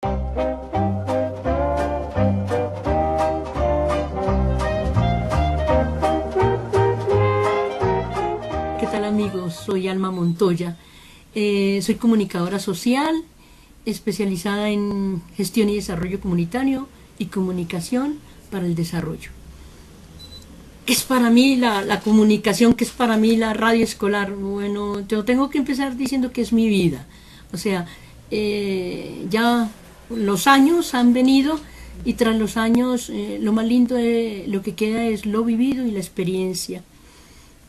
¿Qué tal, amigos? Soy Alma Montoya. Soy comunicadora social, especializada en gestión y desarrollo comunitario y comunicación para el desarrollo. ¿Qué es para mí la comunicación? ¿Qué es para mí la radio escolar? Bueno, yo tengo que empezar diciendo que es mi vida. O sea, ya los años han venido y tras los años lo más lindo de lo que queda es lo vivido y la experiencia.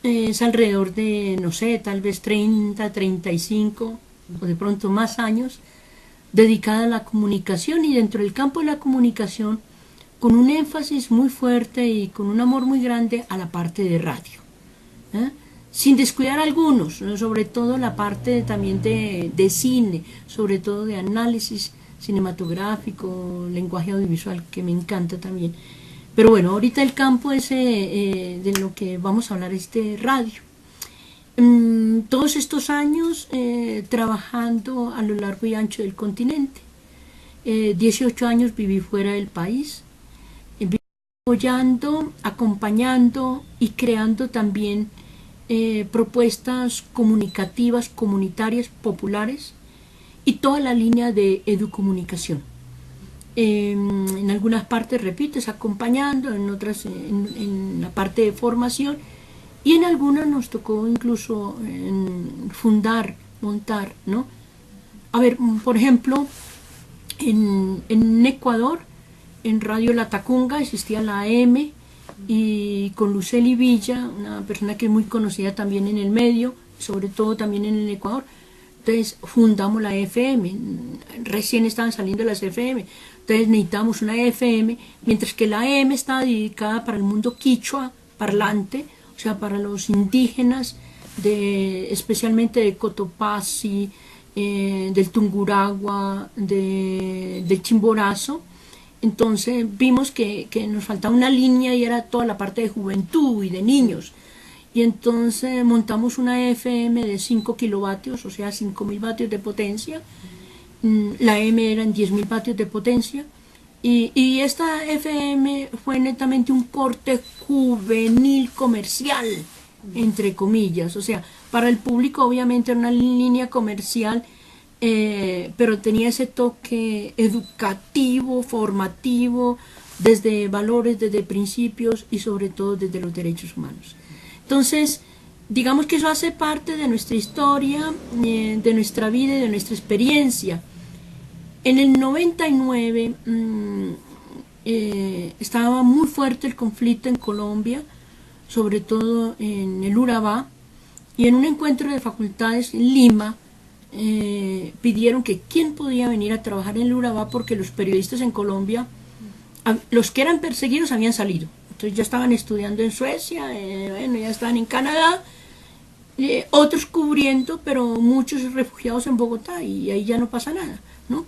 Es alrededor de, no sé, tal vez 30, 35 o de pronto más años dedicada a la comunicación, y dentro del campo de la comunicación con un énfasis muy fuerte y con un amor muy grande a la parte de radio, sin descuidar algunos, ¿no? Sobre todo la parte también de cine, sobre todo de análisis cinematográfico, lenguaje audiovisual, que me encanta también. Pero bueno, ahorita el campo ese de lo que vamos a hablar es de radio. Todos estos años trabajando a lo largo y ancho del continente. 18 años viví fuera del país, apoyando, acompañando y creando también propuestas comunicativas, comunitarias, populares, y toda la línea de educomunicación. En algunas partes, repito, es acompañando, en otras en la parte de formación, y en algunas nos tocó incluso fundar, montar, ¿no? A ver, por ejemplo, en Ecuador, en Radio La Tacunga existía la AM, y con Luceli Villa, una persona que es muy conocida también en el medio, sobre todo también en el Ecuador. Entonces fundamos la FM, recién estaban saliendo las FM, entonces necesitamos una FM, mientras que la AM estaba dedicada para el mundo quichua parlante, o sea, para los indígenas, especialmente de Cotopaxi, del Tungurahua, del Chimborazo. Entonces vimos que nos faltaba una línea y era toda la parte de juventud y de niños. Y entonces montamos una FM de 5 kilovatios, o sea, 5.000 vatios de potencia. La M eran 10.000 vatios de potencia. Y esta FM fue netamente un corte juvenil comercial, entre comillas. O sea, para el público obviamente era una línea comercial, pero tenía ese toque educativo, formativo, desde valores, desde principios y sobre todo desde los derechos humanos. Entonces, digamos que eso hace parte de nuestra historia, de nuestra vida y de nuestra experiencia. En el 99 estaba muy fuerte el conflicto en Colombia, sobre todo en el Urabá, y en un encuentro de facultades en Lima pidieron que quién podía venir a trabajar en el Urabá, porque los periodistas en Colombia, los que eran perseguidos, habían salido. Entonces ya estaban estudiando en Suecia, bueno, ya estaban en Canadá, otros cubriendo, pero muchos refugiados en Bogotá, y ahí ya no pasa nada, ¿no?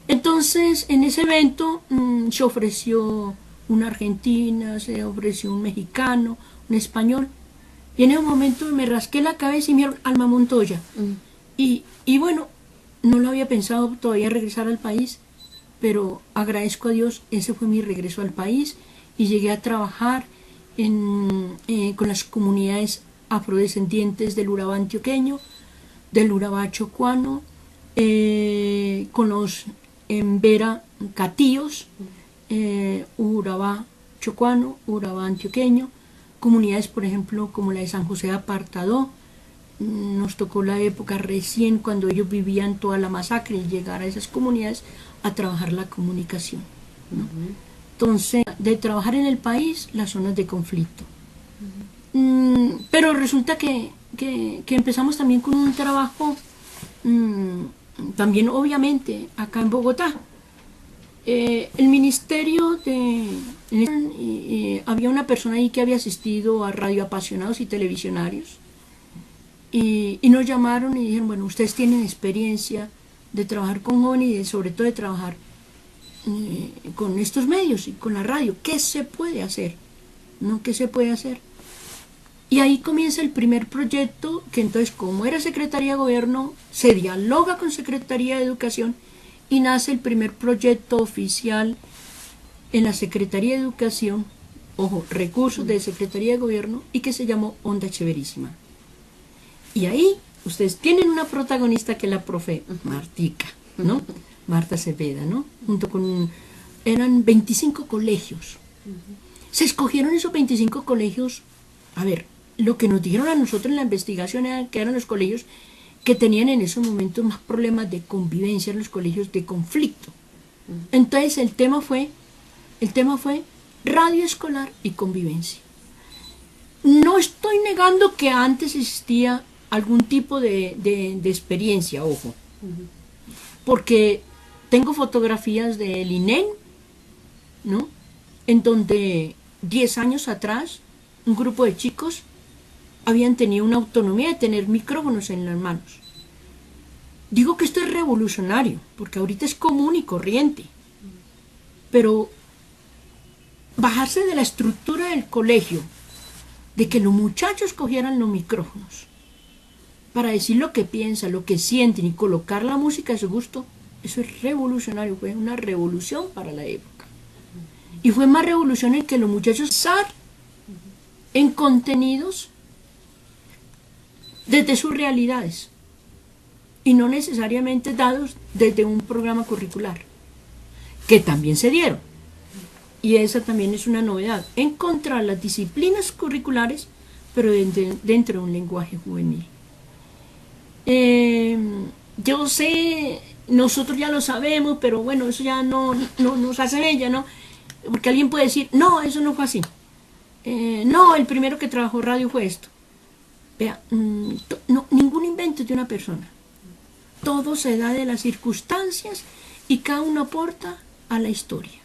Entonces en ese evento se ofreció una argentina, se ofreció un mexicano, un español, y en ese momento me rasqué la cabeza y me dijeron: Alma Montoya. Y bueno, no lo había pensado todavía regresar al país, pero agradezco a Dios, ese fue mi regreso al país. Y llegué a trabajar con las comunidades afrodescendientes del Urabá antioqueño, del Urabá chocuano, con los Embera catíos, Urabá chocuano, Urabá antioqueño, comunidades, por ejemplo, como la de San José de Apartadó. Nos tocó la época recién cuando ellos vivían toda la masacre, y llegar a esas comunidades a trabajar la comunicación, ¿no? Entonces, de trabajar en el país, las zonas de conflicto. Pero resulta que empezamos también con un trabajo, también obviamente, acá en Bogotá. El ministerio había una persona ahí que había asistido a radioapasionados y televisionarios, y nos llamaron y dijeron: bueno, ustedes tienen experiencia de trabajar con jóvenes y sobre todo de trabajar con estos medios y con la radio, ¿qué se puede hacer? ¿No? ¿Qué se puede hacer? Y ahí comienza el primer proyecto, que entonces, como era Secretaría de Gobierno, se dialoga con Secretaría de Educación y nace el primer proyecto oficial en la Secretaría de Educación, ojo, recursos de Secretaría de Gobierno, y que se llamó Onda Chéverísima. Y ahí ustedes tienen una protagonista que es la profe Martica, ¿no? Marta Cepeda, ¿no? Junto con, eran 25 colegios. Se escogieron esos 25 colegios. A ver, lo que nos dijeron a nosotros en la investigación era que eran los colegios que tenían en esos momentos más problemas de convivencia, los colegios de conflicto. Entonces el tema fue radio escolar y convivencia. No estoy negando que antes existía algún tipo de experiencia, ojo, porque tengo fotografías del INEN, ¿no? En donde 10 años atrás un grupo de chicos habían tenido una autonomía de tener micrófonos en las manos. Digo que esto es revolucionario, porque ahorita es común y corriente, pero bajarse de la estructura del colegio, de que los muchachos cogieran los micrófonos para decir lo que piensan, lo que sienten y colocar la música a su gusto, eso es revolucionario, fue una revolución para la época. Y fue más revolucionario que los muchachos pensar en contenidos desde sus realidades y no necesariamente dados desde un programa curricular, que también se dieron. Y esa también es una novedad, encontrar las disciplinas curriculares, pero dentro de un lenguaje juvenil. Yo sé, nosotros ya lo sabemos, pero bueno, eso ya no nos hace bella, ¿no? Porque alguien puede decir, no, eso no fue así. No, el primero que trabajó radio fue esto. Vea, no, ningún invento de una persona. Todo se da de las circunstancias y cada uno aporta a la historia.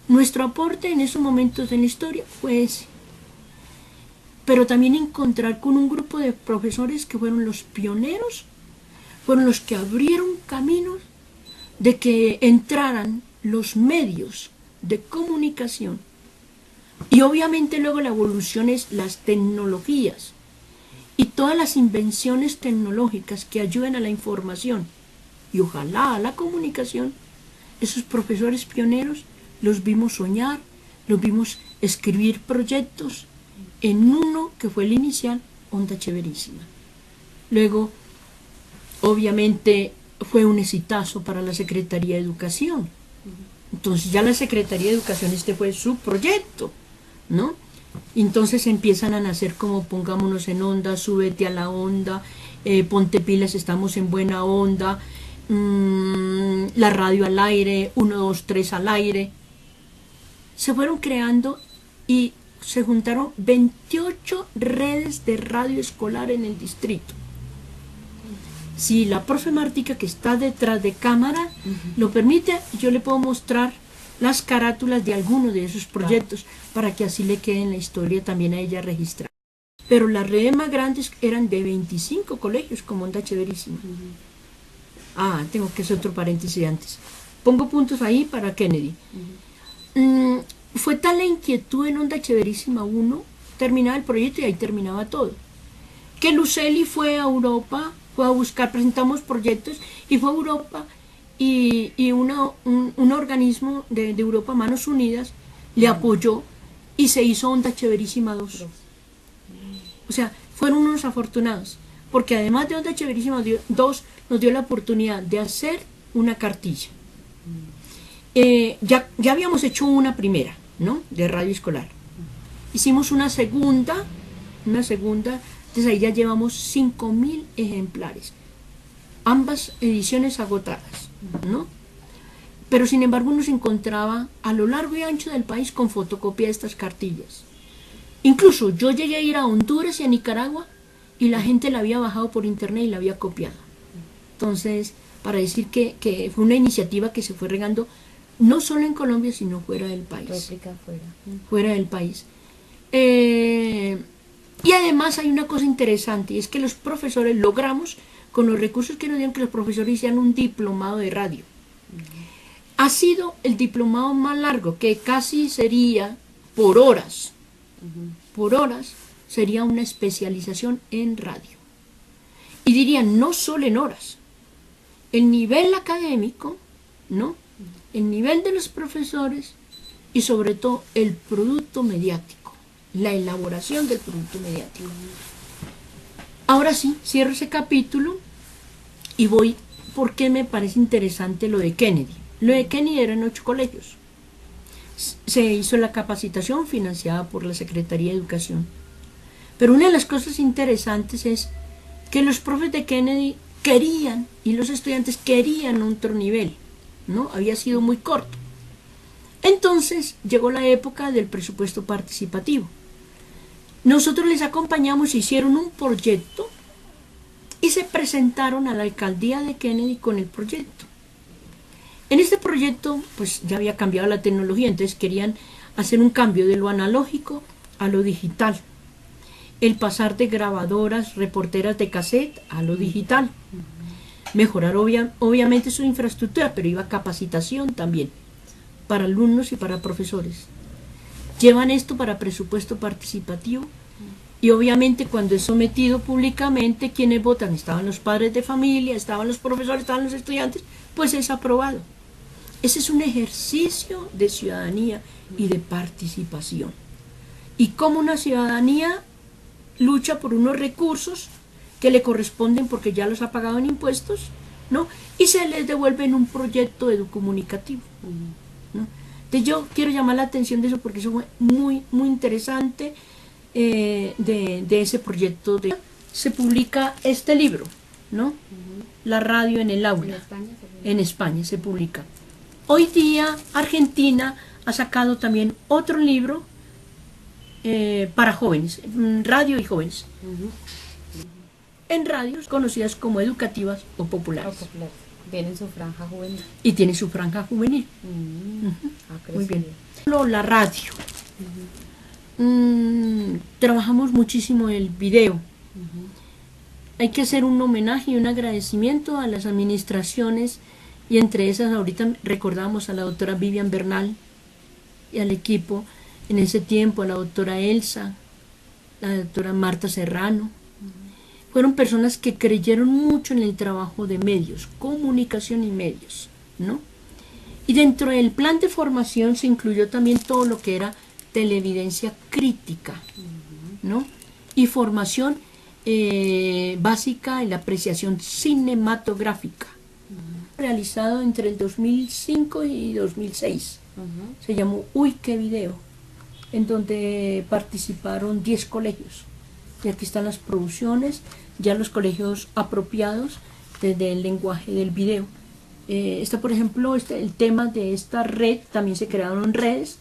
Nuestro aporte en esos momentos en la historia fue ese. Pero también encontrar con un grupo de profesores que fueron los pioneros, fueron los que abrieron caminos de que entraran los medios de comunicación. Y obviamente luego la evolución es las tecnologías y todas las invenciones tecnológicas que ayuden a la información y ojalá a la comunicación. Esos profesores pioneros los vimos soñar, los vimos escribir proyectos en uno que fue el inicial, Onda Chéverísima. Luego, obviamente, fue un exitazo para la Secretaría de Educación. Entonces ya la Secretaría de Educación, este fue su proyecto, ¿no? Entonces empiezan a nacer como pongámonos en onda, súbete a la onda, ponte pilas, estamos en buena onda, la radio al aire, 1, 2, 3 al aire. Se fueron creando y se juntaron 28 redes de radio escolar en el distrito. Si la profe Martica, que está detrás de cámara, lo permite, yo le puedo mostrar las carátulas de algunos de esos proyectos para que así le quede en la historia también a ella registrada. Pero las redes más grandes eran de 25 colegios como Onda Chéverísima. Tengo que hacer otro paréntesis antes. Pongo puntos ahí para Kennedy. Fue tal la inquietud en Onda Chéverísima 1, terminaba el proyecto y ahí terminaba todo, que Luceli fue a Europa, fue a buscar, presentamos proyectos y fue a Europa y un organismo de Europa, Manos Unidas, le apoyó y se hizo Onda Chéverísima 2. O sea, fueron unos afortunados, porque además de Onda Chéverísima 2 nos dio la oportunidad de hacer una cartilla. Ya habíamos hecho una primera, ¿no? De radio escolar. Hicimos una segunda, entonces ahí ya llevamos 5.000 ejemplares. Ambas ediciones agotadas, ¿no? Pero sin embargo uno se encontraba a lo largo y ancho del país con fotocopia de estas cartillas. Incluso yo llegué a ir a Honduras y a Nicaragua y la gente la había bajado por internet y la había copiado. Entonces, para decir que fue una iniciativa que se fue regando no solo en Colombia, sino fuera del país. Réplica Fuera del país. Y además hay una cosa interesante, y es que los profesores logramos, con los recursos que nos dieron, que los profesores hicieran un diplomado de radio. Ha sido el diplomado más largo, que casi sería por horas. Por horas sería una especialización en radio. Y dirían, no solo en horas. El nivel académico ¿no? El nivel de los profesores y sobre todo el producto mediático, la elaboración del producto mediático. Ahora sí, cierro ese capítulo y voy porque me parece interesante lo de Kennedy. Lo de Kennedy eran 8 colegios. Se hizo la capacitación financiada por la Secretaría de Educación. Pero una de las cosas interesantes es que los profes de Kennedy querían, y los estudiantes querían otro nivel, ¿no? Había sido muy corto. Entonces llegó la época del presupuesto participativo. Nosotros les acompañamos, hicieron un proyecto y se presentaron a la alcaldía de Kennedy con el proyecto. En este proyecto, pues ya había cambiado la tecnología, entonces querían hacer un cambio de lo analógico a lo digital. El pasar de grabadoras, reporteras de cassette a lo digital. Mejorar obviamente su infraestructura, pero iba capacitación también para alumnos y para profesores. Llevan esto para presupuesto participativo y obviamente cuando es sometido públicamente, ¿quiénes votan? Estaban los padres de familia, estaban los profesores, estaban los estudiantes, pues es aprobado. Ese es un ejercicio de ciudadanía y de participación. Y como una ciudadanía lucha por unos recursos que le corresponden porque ya los ha pagado en impuestos, ¿no? Y se les devuelve en un proyecto educomunicativo, ¿no? Entonces yo quiero llamar la atención de eso porque eso fue muy, muy interesante de ese proyecto. Se publica este libro, ¿no? La radio en el aula. En España se publica. Hoy día Argentina ha sacado también otro libro para jóvenes, radio y jóvenes. En radios conocidas como educativas o populares. Tienen su franja juvenil. Y tiene su franja juvenil. Muy bien. La radio. Trabajamos muchísimo el video. Hay que hacer un homenaje y un agradecimiento a las administraciones y entre esas ahorita recordamos a la doctora Vivian Bernal y al equipo en ese tiempo, a la doctora Elsa, la doctora Marta Serrano. Fueron personas que creyeron mucho en el trabajo de medios, comunicación y medios, ¿no? Y dentro del plan de formación se incluyó también todo lo que era televidencia crítica, ¿no? Y formación básica en la apreciación cinematográfica, realizado entre el 2005 y 2006. Se llamó Uy, qué video, en donde participaron 10 colegios. Y aquí están las producciones, ya los colegios apropiados desde el lenguaje del video. Por ejemplo, el tema de esta red, también se crearon redes,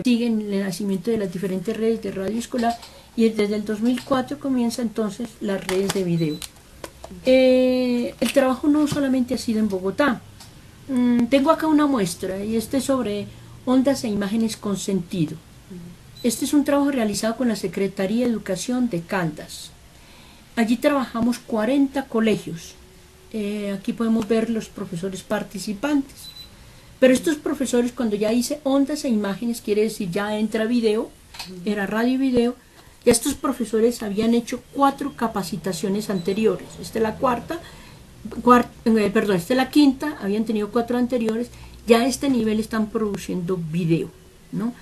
siguen el nacimiento de las diferentes redes de radio escolar y desde el 2004 comienza entonces las redes de video. El trabajo no solamente ha sido en Bogotá. Tengo acá una muestra y es sobre ondas e imágenes con sentido. Este es un trabajo realizado con la Secretaría de Educación de Caldas. Allí trabajamos 40 colegios. Aquí podemos ver los profesores participantes. Pero estos profesores, cuando ya hice ondas e imágenes, quiere decir ya entra video, era radio y video, ya estos profesores habían hecho 4 capacitaciones anteriores. Esta es la esta es la quinta, habían tenido 4 anteriores, ya a este nivel están produciendo video, ¿no?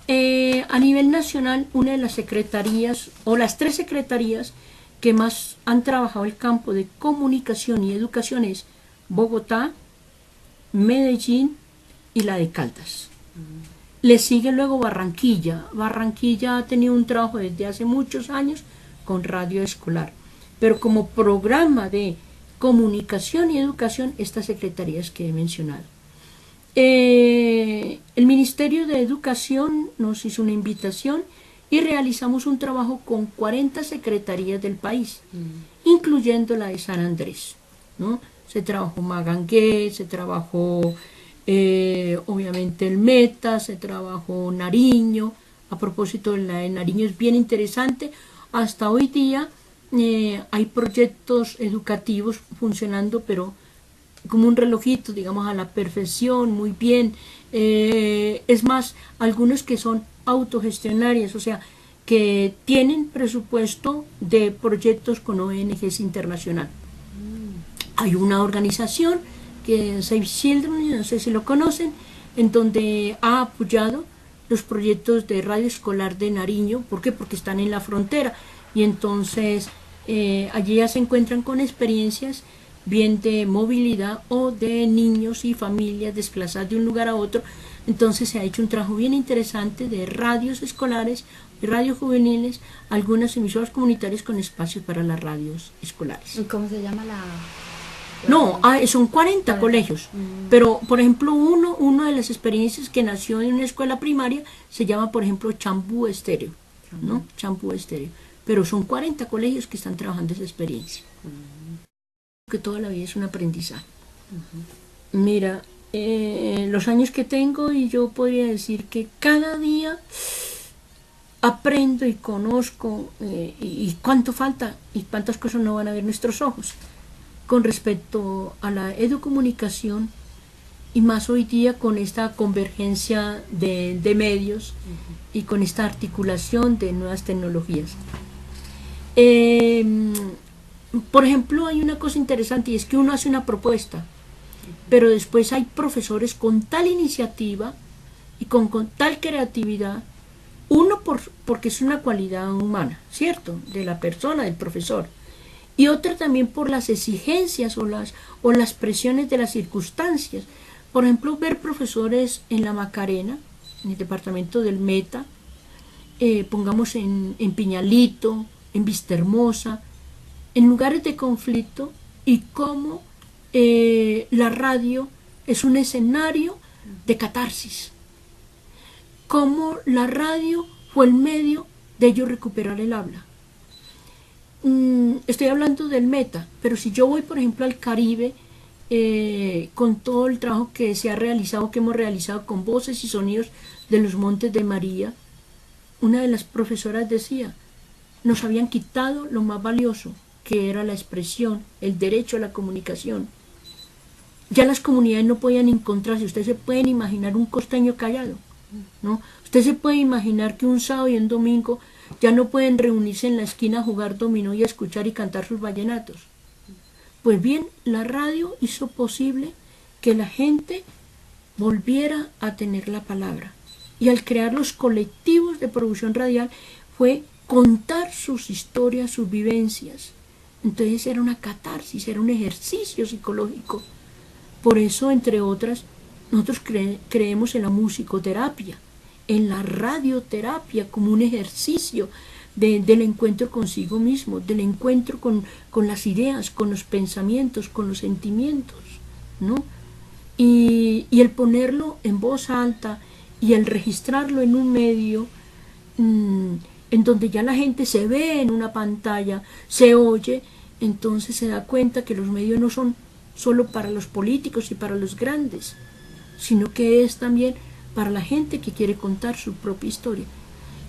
A nivel nacional, una de las secretarías, o las 3 secretarías que más han trabajado el campo de comunicación y educación es Bogotá, Medellín y la de Caldas. Le sigue luego Barranquilla. Barranquilla ha tenido un trabajo desde hace muchos años con radio escolar, pero como programa de comunicación y educación, estas secretarías que he mencionado. El Ministerio de Educación nos hizo una invitación y realizamos un trabajo con 40 secretarías del país, incluyendo la de San Andrés, ¿no? Se trabajó Magangué, se trabajó obviamente el Meta, se trabajó Nariño. A propósito, la de Nariño es bien interesante. Hasta hoy día hay proyectos educativos funcionando, pero como un relojito, digamos, a la perfección, muy bien. Es más, algunos que son autogestionarias, o sea, que tienen presupuesto de proyectos con ONGs internacional. Hay una organización que Save Children, no sé si lo conocen, en donde ha apoyado los proyectos de radio escolar de Nariño. ¿Por qué? Porque están en la frontera y entonces allí ya se encuentran con experiencias bien de movilidad o de niños y familias desplazadas de un lugar a otro. Entonces se ha hecho un trabajo bien interesante de radios escolares, radios juveniles, algunas emisoras comunitarias con espacios para las radios escolares. ¿Y cómo se llama la...? No, son 40 colegios, pero por ejemplo una de las experiencias que nació en una escuela primaria se llama por ejemplo Champú Estéreo, ¿no? Champú Estéreo, pero son 40 colegios que están trabajando esa experiencia. Que toda la vida es un aprendizaje. Mira, los años que tengo y yo podría decir que cada día aprendo y conozco y cuánto falta y cuántas cosas no van a ver nuestros ojos con respecto a la educomunicación y más hoy día con esta convergencia de medios y con esta articulación de nuevas tecnologías. Por ejemplo, hay una cosa interesante y es que uno hace una propuesta, pero después hay profesores con tal iniciativa y con tal creatividad, uno porque es una cualidad humana, ¿cierto?, de la persona, del profesor, y otra también por las exigencias o las presiones de las circunstancias. Por ejemplo, ver profesores en la Macarena, en el departamento del Meta, pongamos en Piñalito, en Vistahermosa, en lugares de conflicto, y cómo la radio es un escenario de catarsis, cómo la radio fue el medio de ellos recuperar el habla. Estoy hablando del Meta, pero si yo voy por ejemplo al Caribe, con todo el trabajo que se ha realizado, que hemos realizado con voces y sonidos de los Montes de María, una de las profesoras decía, nos habían quitado lo más valioso, que era la expresión, el derecho a la comunicación. Ya las comunidades no podían encontrarse. Ustedes se pueden imaginar un costeño callado, ¿no? Usted se puede imaginar que un sábado y un domingo ya no pueden reunirse en la esquina a jugar dominó y a escuchar y cantar sus vallenatos. Pues bien, la radio hizo posible que la gente volviera a tener la palabra. Y al crear los colectivos de producción radial fue contar sus historias, sus vivencias. Entonces era una catarsis, era un ejercicio psicológico. Por eso, entre otras, nosotros creemos en la musicoterapia, en la radioterapia como un ejercicio del encuentro consigo mismo, del encuentro con las ideas, con los pensamientos, con los sentimientos, ¿no? Y el ponerlo en voz alta y el registrarlo en un medio en donde ya la gente se ve en una pantalla, se oye, entonces se da cuenta que los medios no son solo para los políticos y para los grandes, sino que es también para la gente que quiere contar su propia historia.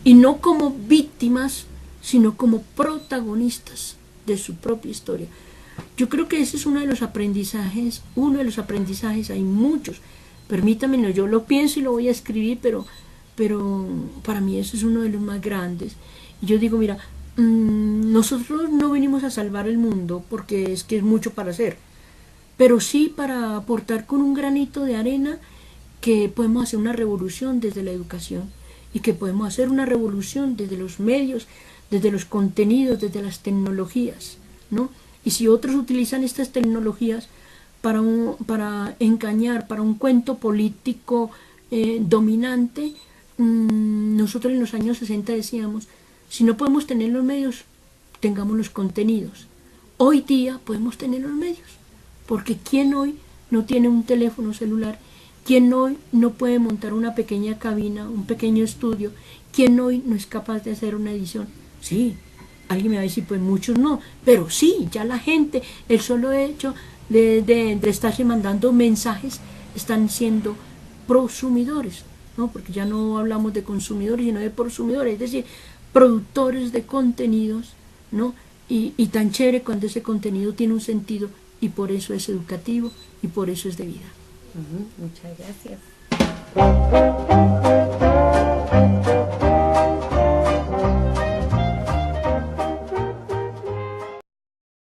Y no como víctimas, sino como protagonistas de su propia historia. Yo creo que ese es uno de los aprendizajes, hay muchos. Permítanme, yo lo pienso y lo voy a escribir, pero para mí ese es uno de los más grandes. Y yo digo, mira, nosotros no venimos a salvar el mundo porque es que es mucho para hacer, pero sí para aportar con un granito de arena que podemos hacer una revolución desde la educación y que podemos hacer una revolución desde los medios, desde los contenidos, desde las tecnologías, ¿no? Y si otros utilizan estas tecnologías para engañar, para un cuento político dominante, nosotros en los años 60 decíamos, si no podemos tener los medios, tengamos los contenidos. Hoy día podemos tener los medios, porque ¿quién hoy no tiene un teléfono celular? ¿Quién hoy no puede montar una pequeña cabina, un pequeño estudio? ¿Quién hoy no es capaz de hacer una edición? Sí, alguien me va a decir, pues muchos no, pero sí, ya la gente, el solo hecho de estarse mandando mensajes, están siendo prosumidores, ¿no? Porque ya no hablamos de consumidores, sino de prosumidores, es decir, productores de contenidos, ¿no? Y tan chévere cuando ese contenido tiene un sentido, y por eso es educativo y por eso es de vida. Muchas gracias.